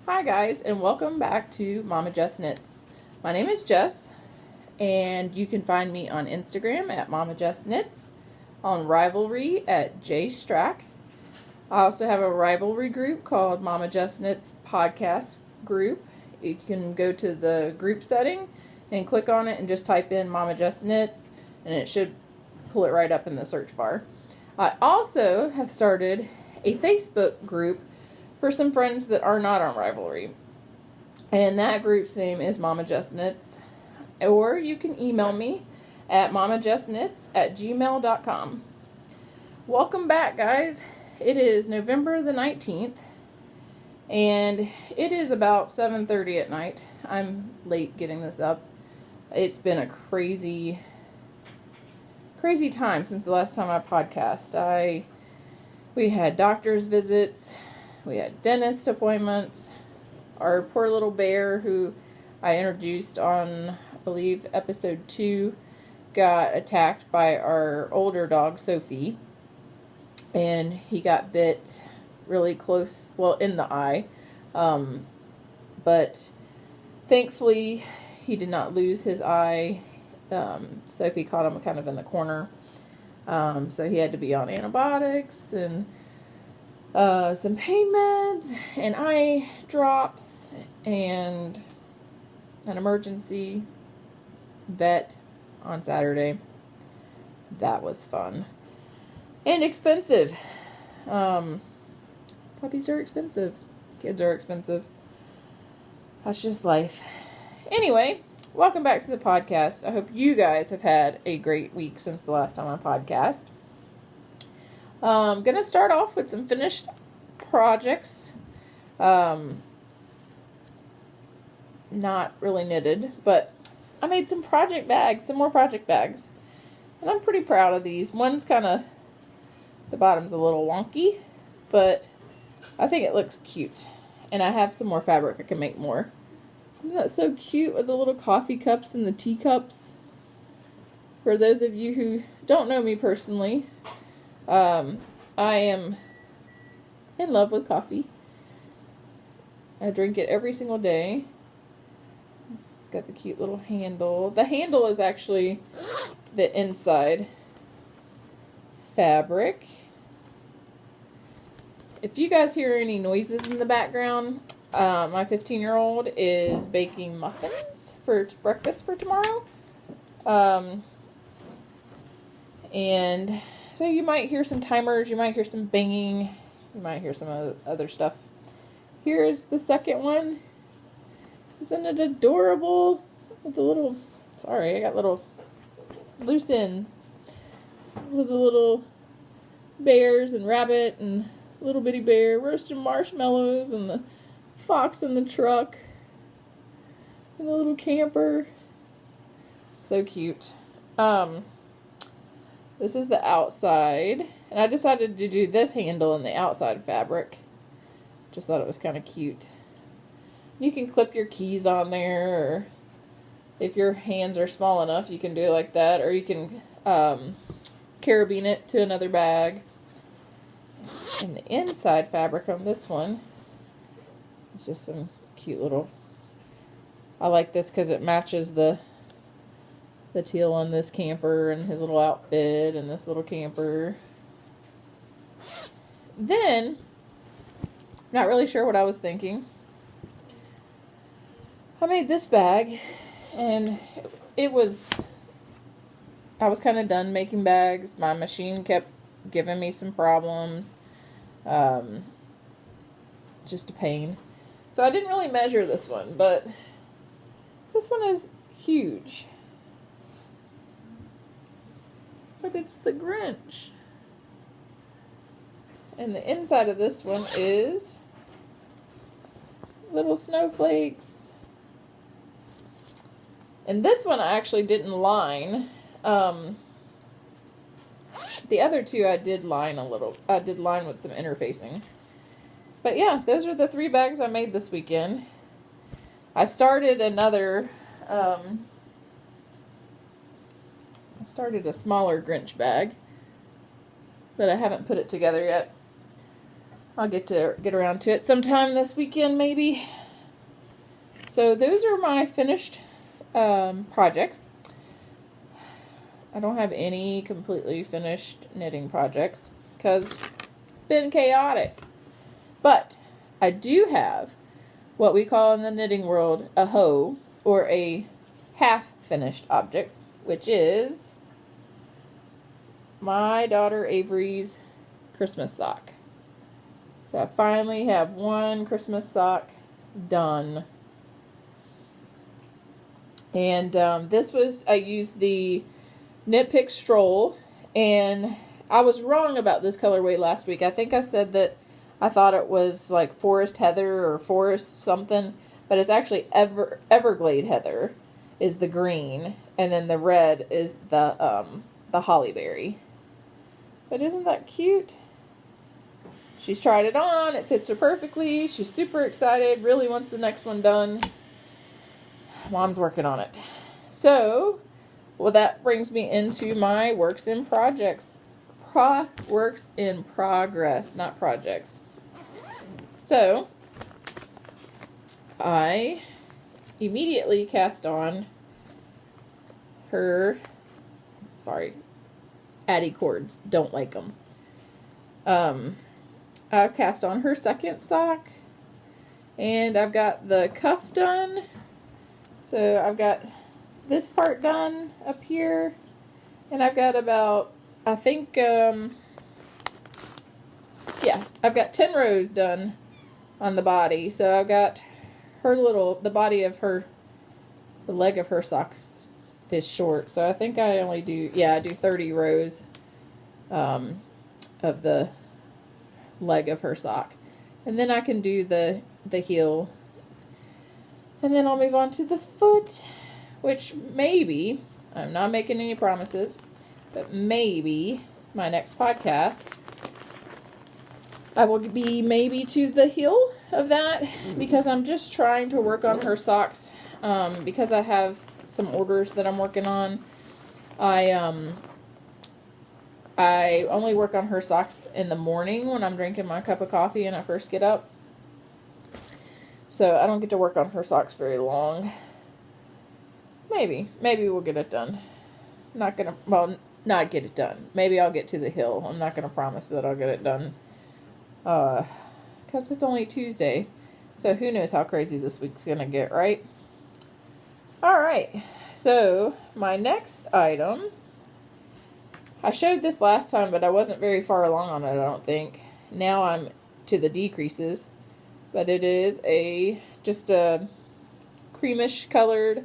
Hi guys, and welcome back to Momma Jess Knits. My name is Jess, and you can find me on Instagram at Momma Jess Knits, on Ravelry at JStrack. I also have a Ravelry group called Momma Jess Knits Podcast Group. You can go to the group setting and click on it and just type in Momma Jess Knits, and it should pull it right up in the search bar. I also have started a Facebook group for some friends that are not on Ravelry. And that group's name is Momma Jess Knits. Or you can email me at mommajessknits@gmail.com. Welcome back, guys. It is November the 19th, and it is about 7:30 at night. I'm late getting this up. It's been a crazy time since the last time I podcast. We had doctor's visits. We had dentist appointments. Our poor little bear, who I introduced on, I believe, episode 2, got attacked by our older dog, Sophie. And he got bit really close, well, in the eye. But thankfully, he did not lose his eye. Sophie caught him kind of in the corner. So he had to be on antibiotics and some pain meds and eye drops and an emergency vet on Saturday. That was fun. And expensive. Puppies are expensive. Kids are expensive. That's just life. Anyway, welcome back to the podcast. I hope you guys have had a great week since the last time I podcast. I'm going to start off with some finished projects. Not really knitted, but I made some project bags, some more project bags. And I'm pretty proud of these. One's kind of, the bottom's a little wonky, but I think it looks cute. And I have some more fabric. I can make more. Isn't that so cute with the little coffee cups and the teacups? For those of you who don't know me personally, I am in love with coffee. I drink it every single day. It's got the cute little handle. The handle is actually the inside fabric. If you guys hear any noises in the background, my 15-year-old is baking muffins for breakfast for tomorrow. And so you might hear some timers, you might hear some banging, you might hear some other stuff. Here's the second one. Isn't it adorable? With the little, sorry, I got little loose ends. With the little bears and rabbit and little bitty bear roasting marshmallows and the fox in the truck and the little camper. So cute. This is the outside, and I decided to do this handle in the outside fabric. Just thought it was kind of cute. You can clip your keys on there, or if your hands are small enough, you can do it like that, or you can carabine it to another bag. And the inside fabric on this one is just some cute little, I like this because it matches the teal on this camper and his little outfit and this little camper. Then, not really sure what I was thinking. I made this bag, and I was kind of done making bags. My machine kept giving me some problems. Just a pain. So I didn't really measure this one, but this one is huge. But it's the Grinch. And the inside of this one is little snowflakes. And this one I actually didn't line. The other two I did line a little. I did line with some interfacing. But yeah, those are the 3 bags I made this weekend. I started another, I started a smaller Grinch bag, but I haven't put it together yet. I'll get around to it sometime this weekend, maybe. So those are my finished projects. I don't have any completely finished knitting projects because it's been chaotic. But I do have what we call in the knitting world a hoe, or a half-finished object, which is my daughter Avery's Christmas sock. So I finally have one Christmas sock done. And I used the Knit Pick Stroll, and I was wrong about this colorway last week. I think I said that I thought it was like Forest Heather or Forest something, but it's actually Everglade Heather is the green, and then the red is the Hollyberry. But isn't that cute? She's tried it on. It fits her perfectly. She's super excited. Really wants the next one done. Mom's working on it. So, well, that brings me into my works in projects. Works in progress, not projects. So, I immediately cast on her, Addie cords, don't like them. I cast on her second sock, and I've got the cuff done. So I've got this part done up here, and I've got about, I think, I've got 10 rows done on the body. So I've got the body of the leg of her socks is short. So I think I only do 30 rows of the leg of her sock. And then I can do the heel. And then I'll move on to the foot, which maybe, I'm not making any promises, but maybe my next podcast, I will be maybe to the heel of that, because I'm just trying to work on her socks, because I have some orders that I'm working on. I only work on her socks in the morning when I'm drinking my cup of coffee and I first get up. So I don't get to work on her socks very long. Maybe we'll get it done. Not get it done. Maybe I'll get to the hill. I'm not going to promise that I'll get it done. Because it's only Tuesday. So who knows how crazy this week's going to get, right? Alright. So my next item, I showed this last time, but I wasn't very far along on it, I don't think. Now I'm to the decreases. But it is just a creamish colored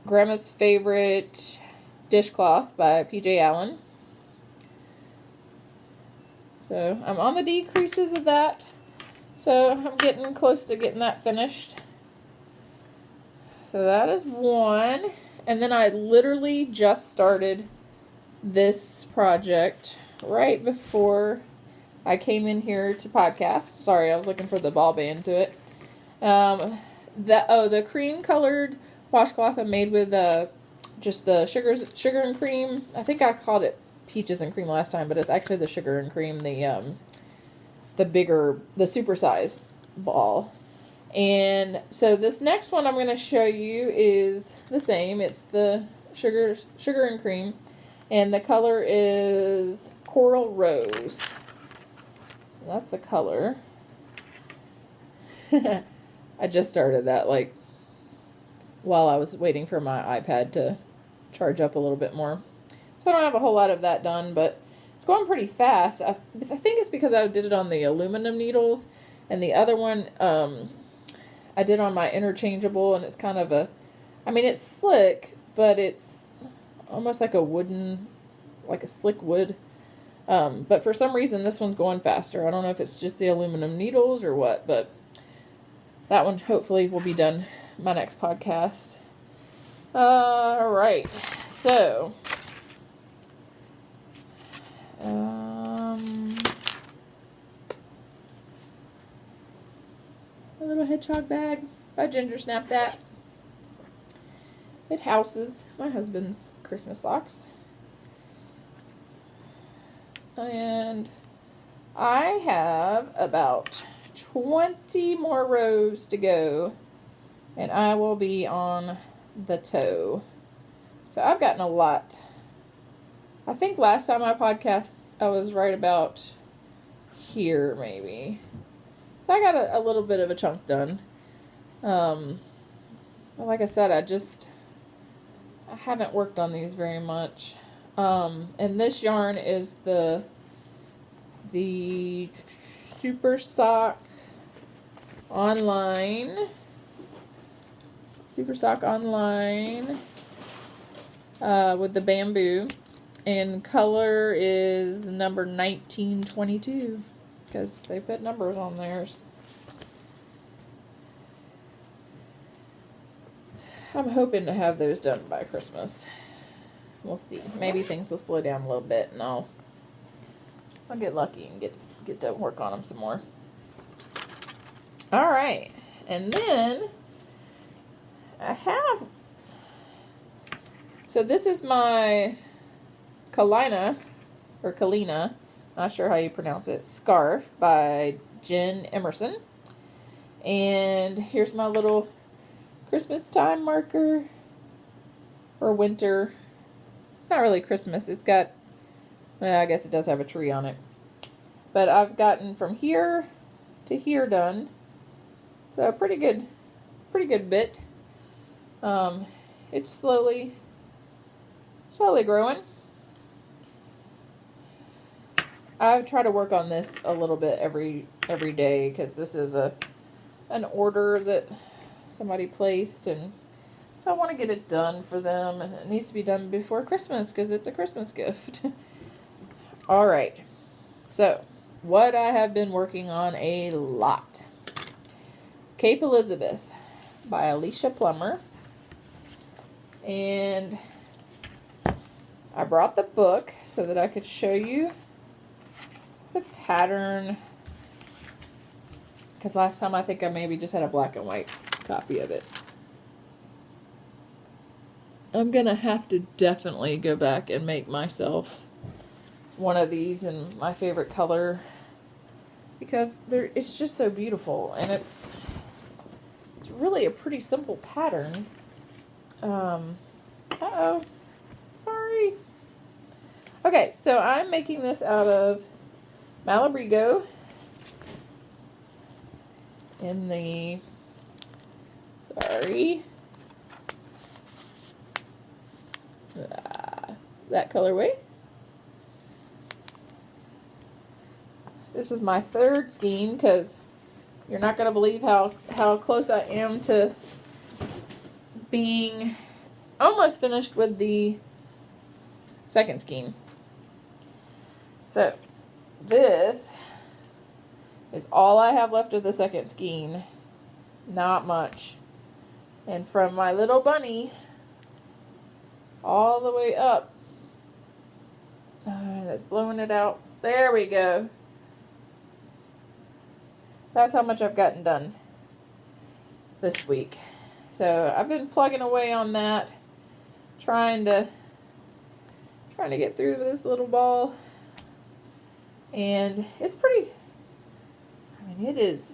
Grandma's Favorite dishcloth by PJ Allen. So I'm on the decreases of that. So I'm getting close to getting that finished. So that is one. And then I literally just started this project right before I came in here to podcast. Sorry, I was looking for the ball band to it. The cream colored washcloth I made with just the sugar and cream. I think I called it peaches and cream last time, but it's actually the sugar and cream, the super size ball. And so this next one I'm going to show you is the same. It's the sugar and cream, and the color is Coral Rose. That's the color. I just started that while I was waiting for my iPad to charge up a little bit more. So I don't have a whole lot of that done, but it's going pretty fast. I think it's because I did it on the aluminum needles, and the other one I did on my interchangeable, and it's kind of it's slick, but it's almost like a slick wood. But for some reason, this one's going faster. I don't know if it's just the aluminum needles or what, but that one hopefully will be done my next podcast. Alright, so, a little hedgehog bag by Ginger Snap That. It houses my husband's Christmas socks. And I have about 20 more rows to go, and I will be on the toe. So I've gotten a lot. I think last time I podcast, I was right about here, maybe. So I got a little bit of a chunk done. Like I said, I haven't worked on these very much. And this yarn is the Super Sock Online. Super Sock Online with the bamboo. And color is number 1922 because they put numbers on theirs. I'm hoping to have those done by Christmas. We'll see. Maybe things will slow down a little bit and I'll get lucky and get to work on them some more. All right. And then so this is my Kalina, not sure how you pronounce it, scarf by Jenn Emerson. And here's my little Christmas time marker, or winter. It's not really Christmas. It's got, well, I guess it does have a tree on it. But I've gotten from here to here done. So a pretty good bit. It's slowly growing. I try to work on this a little bit every day because this is an order that somebody placed, and so I want to get it done for them. It needs to be done before Christmas because it's a Christmas gift. All right. So, what I have been working on a lot. Cape Elizabeth by Alicia Plummer. And I brought the book so that I could show you the pattern, because last time I think I maybe just had a black and white copy of it. I'm gonna have to definitely go back and make myself one of these in my favorite color, because it's just so beautiful, and it's really a pretty simple pattern. Uh-oh, sorry. Okay, so I'm making this out of Malabrigo in the, that colorway. This is my third skein because you're not going to believe how close I am to being almost finished with the second skein. So this is all I have left of the second skein. Not much. And from my little bunny all the way up. That's blowing it out. There we go. That's how much I've gotten done this week. So I've been plugging away on that, trying to get through this little ball. And it's pretty, I mean, it is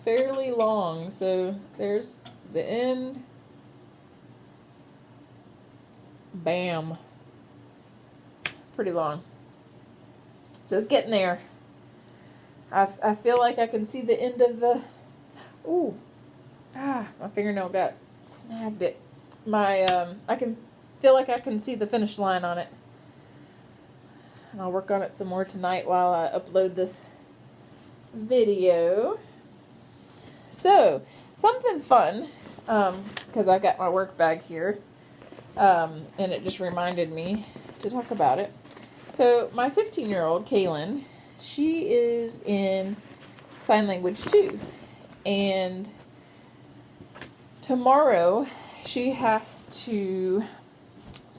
fairly long. So there's the end. Bam. Pretty long. So it's getting there. I feel like I can see the end of the, my fingernail got snagged it. I can feel like I can see the finish line on it. And I'll work on it some more tonight while I upload this video. So, something fun, because I got my work bag here, and it just reminded me to talk about it. So, my 15-year-old, Kaylin, she is in sign language 2, and tomorrow she has to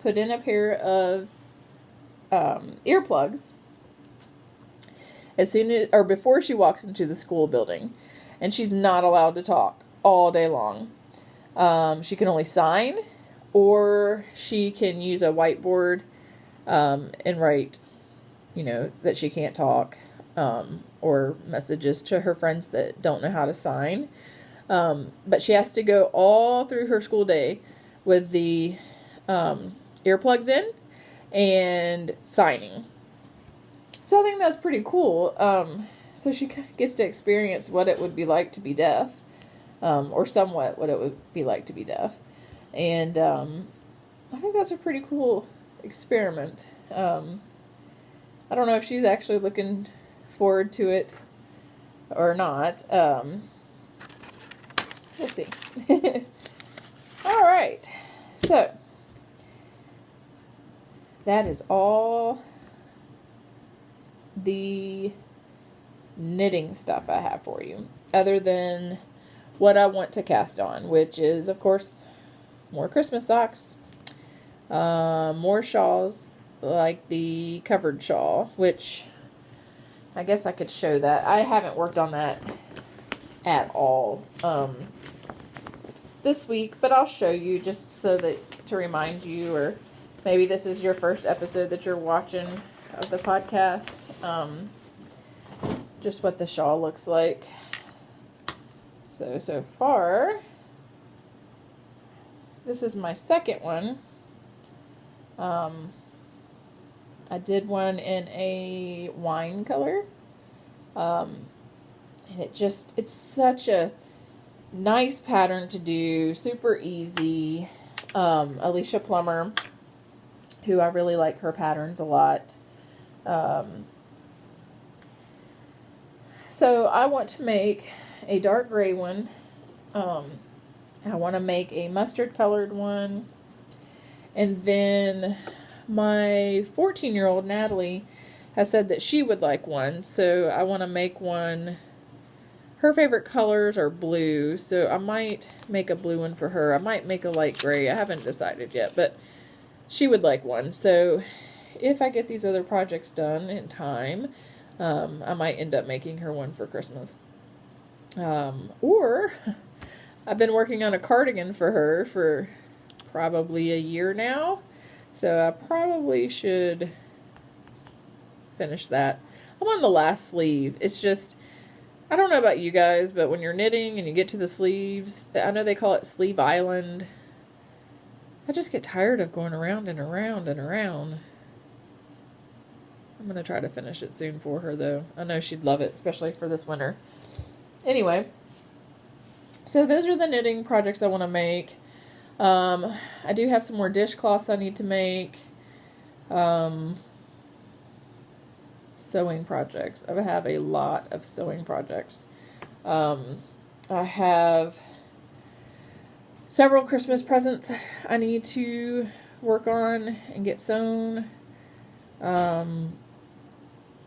put in a pair of earplugs before she walks into the school building, and she's not allowed to talk all day long. She can only sign, or she can use a whiteboard and write you know, that she can't talk, or messages to her friends that don't know how to sign. But she has to go all through her school day with the earplugs in and signing. So I think that's pretty cool. So she gets to experience what it would be like to be deaf, or somewhat what it would be like to be deaf. And I think that's a pretty cool experiment. I don't know if she's actually looking forward to it or not. We'll see. All right. So that is all the knitting stuff I have for you, other than what I want to cast on, which is, of course, more Christmas socks, more shawls, like the covered shawl, which I guess I could show that. I haven't worked on that at all this week, but I'll show you just so that to remind you, or maybe this is your first episode that you're watching of the podcast, just what the shawl looks like. So far, this is my second one. I did one in a wine color, and it's such a nice pattern to do, super easy. Alicia Plummer, who I really like her patterns a lot. So I want to make a dark gray one. I want to make a mustard colored one. And then my 14-year-old Natalie has said that she would like one. So I want to make one. Her favorite colors are blue. So I might make a blue one for her. I might make a light gray. I haven't decided yet, but she would like one. So if I get these other projects done in time, I might end up making her one for Christmas. Or I've been working on a cardigan for her for probably a year now. So I probably should finish that. I'm on the last sleeve. It's just, I don't know about you guys, but when you're knitting and you get to the sleeves, I know they call it Sleeve Island. I just get tired of going around and around and around. I'm going to try to finish it soon for her, though. I know she'd love it, especially for this winter. Anyway, so those are the knitting projects I want to make. I do have some more dishcloths I need to make. Sewing projects. I have a lot of sewing projects. I have several Christmas presents I need to work on and get sewn.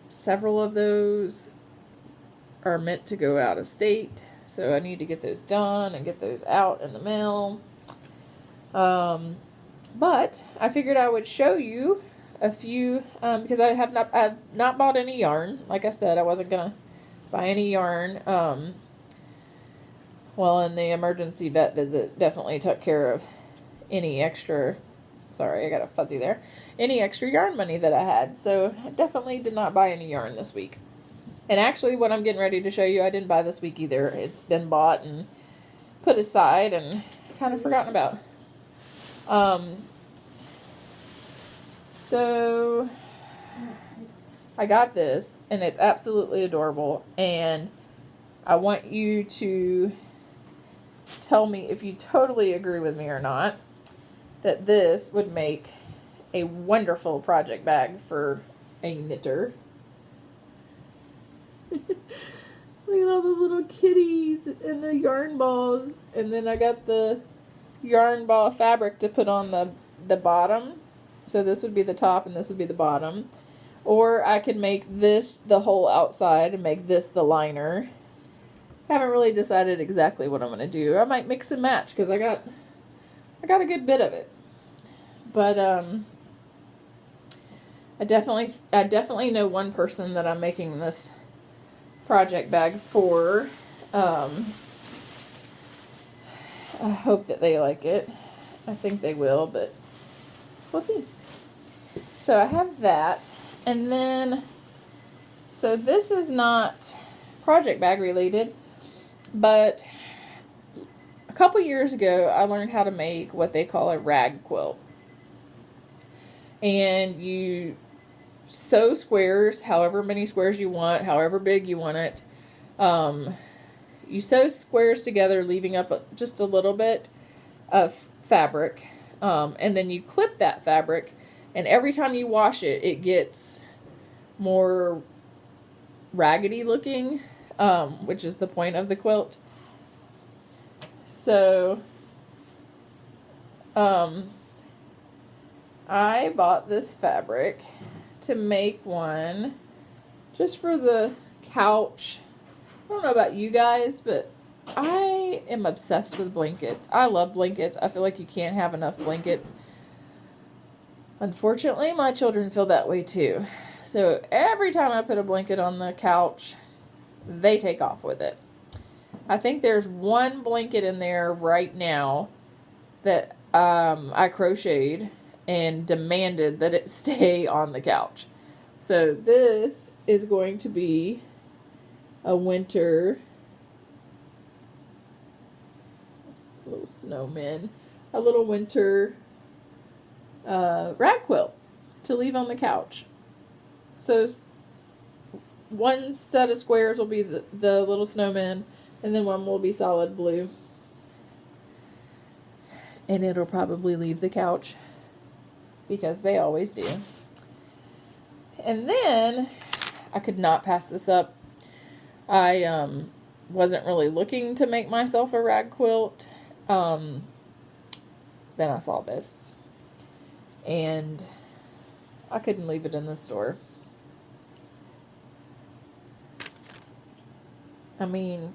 Several of those are meant to go out of state, so I need to get those done and get those out in the mail. But I figured I would show you a few, because I've not bought any yarn. Like I said, I wasn't gonna buy any yarn. Well, and the emergency vet visit definitely took care of any extra, sorry, I got a fuzzy there, any extra yarn money that I had. So I definitely did not buy any yarn this week. And actually, what I'm getting ready to show you, I didn't buy this week either. It's been bought and put aside and kind of forgotten about. So I got this, and it's absolutely adorable, and I want you to tell me if you totally agree with me or not, that this would make a wonderful project bag for a knitter. Look at all the little kitties and the yarn balls, and then I got the yarn ball fabric to put on the bottom. So this would be the top and this would be the bottom. Or I could make this the whole outside and make this the liner. I haven't really decided exactly what I'm going to do. I might mix and match because I got a good bit of it. But I definitely know one person that I'm making this project bag for. I hope that they like it. I think they will, but we'll see. So I have that. And then, so this is not project bag related, but a couple years ago, I learned how to make what they call a rag quilt. And you sew squares, however many squares you want, however big you want it. You sew squares together, leaving up just a little bit of fabric. And then you clip that fabric, and every time you wash it, it gets more raggedy looking, which is the point of the quilt. So, I bought this fabric to make one just for the couch. I don't know about you guys, but I am obsessed with blankets. I love blankets. I feel like you can't have enough blankets. Unfortunately, my children feel that way too. So every time I put a blanket on the couch, they take off with it. I think there's one blanket in there right now that I crocheted and demanded that it stay on the couch. So this is going to be a winter little snowman, a little winter rag quilt to leave on the couch. So one set of squares will be the little snowman, and then one will be solid blue. And it'll probably leave the couch, because they always do. And then, I could not pass this up. I wasn't really looking to make myself a rag quilt. Then I saw this. And I couldn't leave it in the store. I mean,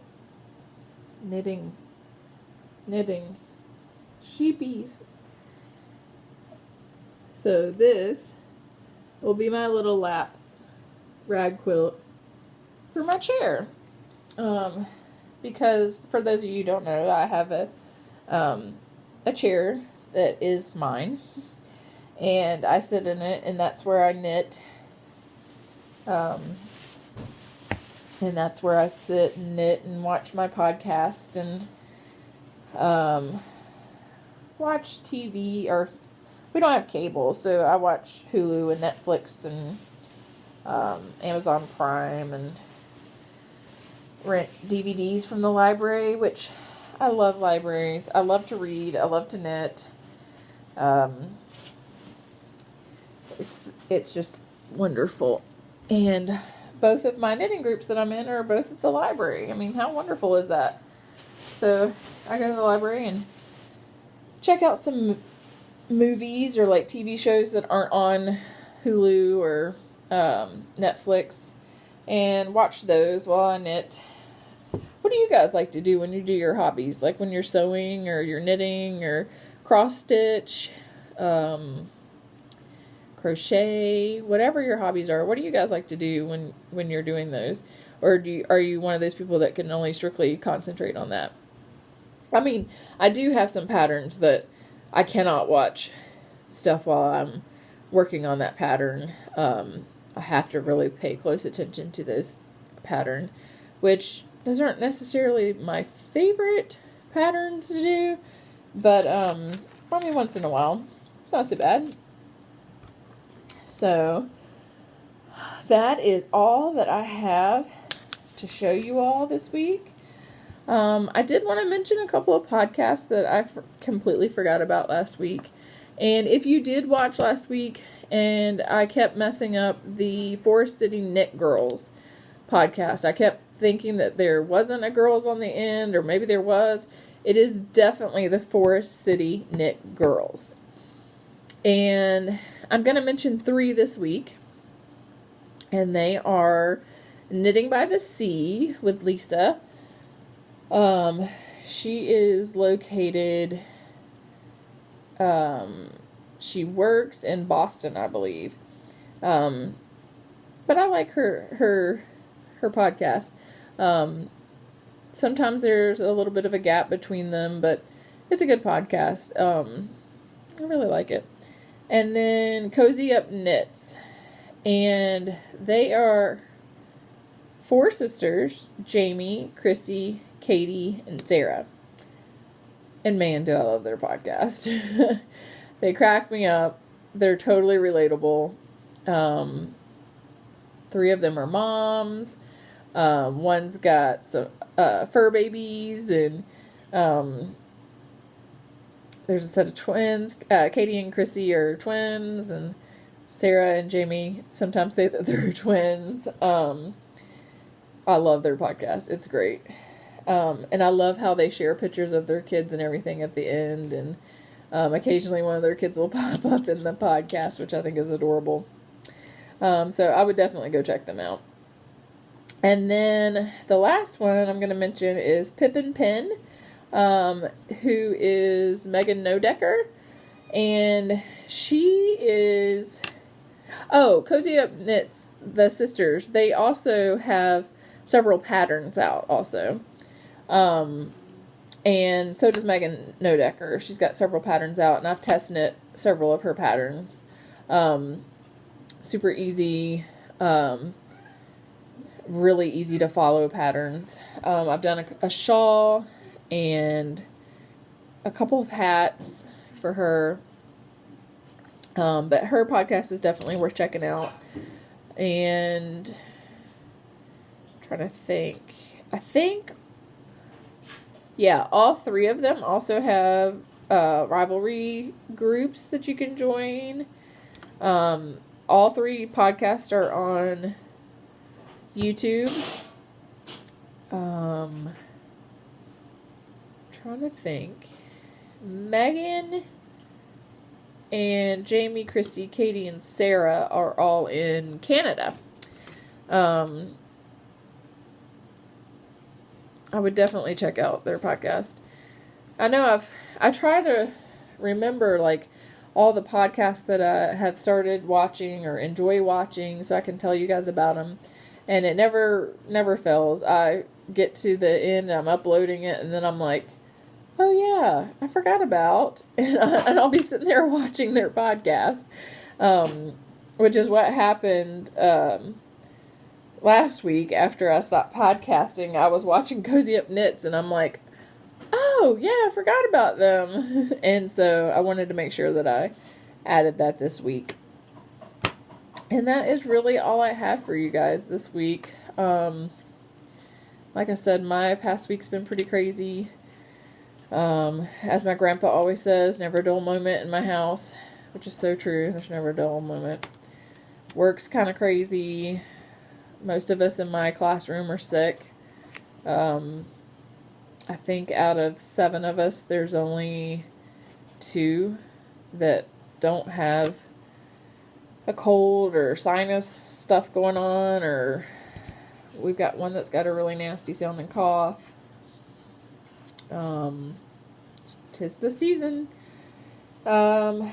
knitting sheepies. So this will be my little lap rag quilt for my chair. Because for those of you who don't know, I have a chair that is mine, and I sit in it, and that's where I knit. And that's where I sit and knit and watch my podcast and watch TV. Or we don't have cable, so I watch Hulu and Netflix and Amazon Prime, and rent DVDs from the library, which I love libraries. I love to read. I love to knit. It's just wonderful. And both of my knitting groups that I'm in are both at the library. I mean, how wonderful is that? So I go to the library and check out some movies or like TV shows that aren't on Hulu or Netflix, and watch those while I knit. What do you guys like to do when you do your hobbies? Like when you're sewing or you're knitting or cross stitch, crochet, whatever your hobbies are. What do you guys like to do when you're doing those? Or are you one of those people that can only strictly concentrate on that? I mean, I do have some patterns that I cannot watch stuff while I'm working on that pattern. I have to really pay close attention to those pattern, which those aren't necessarily my favorite patterns to do, but probably once in a while. It's not so bad. So that is all that I have to show you all this week. I did want to mention a couple of podcasts that I completely forgot about last week. And if you did watch last week and I kept messing up the Forest City Knit Girls podcast, I kept thinking that there wasn't a girls on the end, or maybe there was. It is definitely the Forest City Knit Girls. And I'm going to mention 3 this week. And they are Knitting by the Sea with Lisa. She is located, she works in Boston, I believe. But I like her podcast. Sometimes there's a little bit of a gap between them, but it's a good podcast. I really like it. And then Cozy Up Knits. And they are 4 sisters: Jamie, Chrissy, Katie, and Sarah. And man, do I love their podcast. They crack me up. They're totally relatable. 3 of them are moms. One's got some fur babies, and there's a set of twins. Katie and Chrissy are twins, and Sarah and Jamie sometimes say that they're twins. I love their podcast. It's great. And I love how they share pictures of their kids and everything at the end. And occasionally one of their kids will pop up in the podcast, which I think is adorable. So I would definitely go check them out. And then the last one I'm going to mention is Pip and Pin, who is Megan Nodecker. And she is... Oh, Cozy Up Knits, the sisters, they also have several patterns out also. And so does Megan Nodecker. She's got several patterns out, and I've test knit several of her patterns. Super easy, really easy to follow patterns. I've done a shawl and a couple of hats for her. But her podcast is definitely worth checking out. And I'm trying to think. I think, yeah, all 3 of them also have Ravelry groups that you can join. All 3 podcasts are on YouTube. Trying to think. Megan and Jamie, Christy, Katie, and Sarah are all in Canada. I would definitely check out their podcast. I know I try to remember like all the podcasts that I have started watching or enjoy watching, so I can tell you guys about them. And it never fails. I get to the end and I'm uploading it, and then I'm like, oh yeah, I forgot about, and I'll be sitting there watching their podcast, which is what happened last week after I stopped podcasting. I was watching Cozy Up Knits, and I'm like, oh yeah, I forgot about them. And so I wanted to make sure that I added that this week. And that is really all I have for you guys this week. Like I said, my past week's been pretty crazy. As my grandpa always says, never a dull moment in my house, which is so true. There's never a dull moment. Work's kind of crazy. Most of us in my classroom are sick. I think out of 7 of us, there's only 2 that don't have a cold or sinus stuff going on, or we've got one that's got a really nasty sounding cough. 'Tis the season. I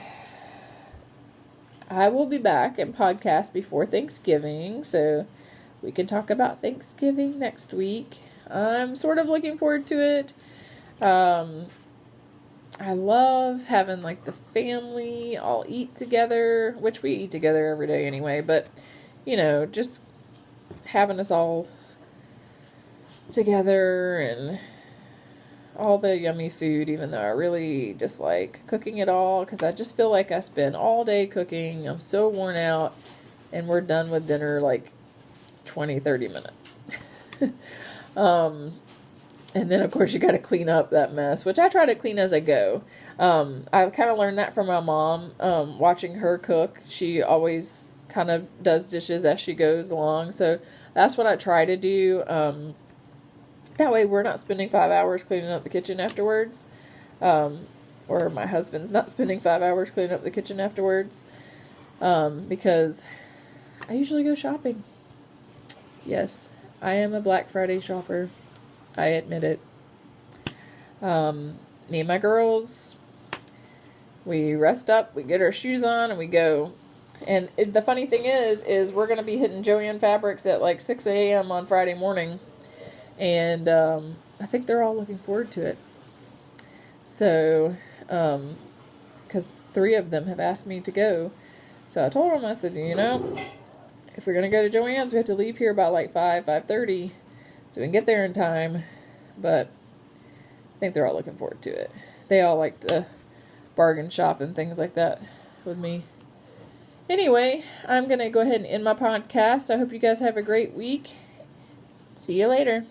will be back and podcast before Thanksgiving, so we can talk about Thanksgiving next week. I'm sort of looking forward to it. I love having like the family all eat together, which we eat together every day anyway, but you know, just having us all together and all the yummy food, even though I really dislike cooking it all, because I just feel like I spend all day cooking. I'm so worn out, and we're done with dinner like 20-30 minutes. And then of course you got to clean up that mess, which I try to clean as I go. I kind of learned that from my mom, watching her cook. She always kind of does dishes as she goes along, so that's what I try to do. That way we're not spending 5 hours cleaning up the kitchen afterwards. Or my husband's not spending 5 hours cleaning up the kitchen afterwards. Because I usually go shopping. Yes, I am a Black Friday shopper. I admit it. Me and my girls, we rest up, we get our shoes on, and we go. And the funny thing is we're going to be hitting Joann Fabrics at like 6 a.m. on Friday morning. And I think they're all looking forward to it. So, because 3 of them have asked me to go. So I told them, I said, you know, if we're going to go to Joann's, we have to leave here about like 5:30, so we can get there in time. But I think they're all looking forward to it. They all like to bargain shop and things like that with me. Anyway, I'm going to go ahead and end my podcast. I hope you guys have a great week. See you later.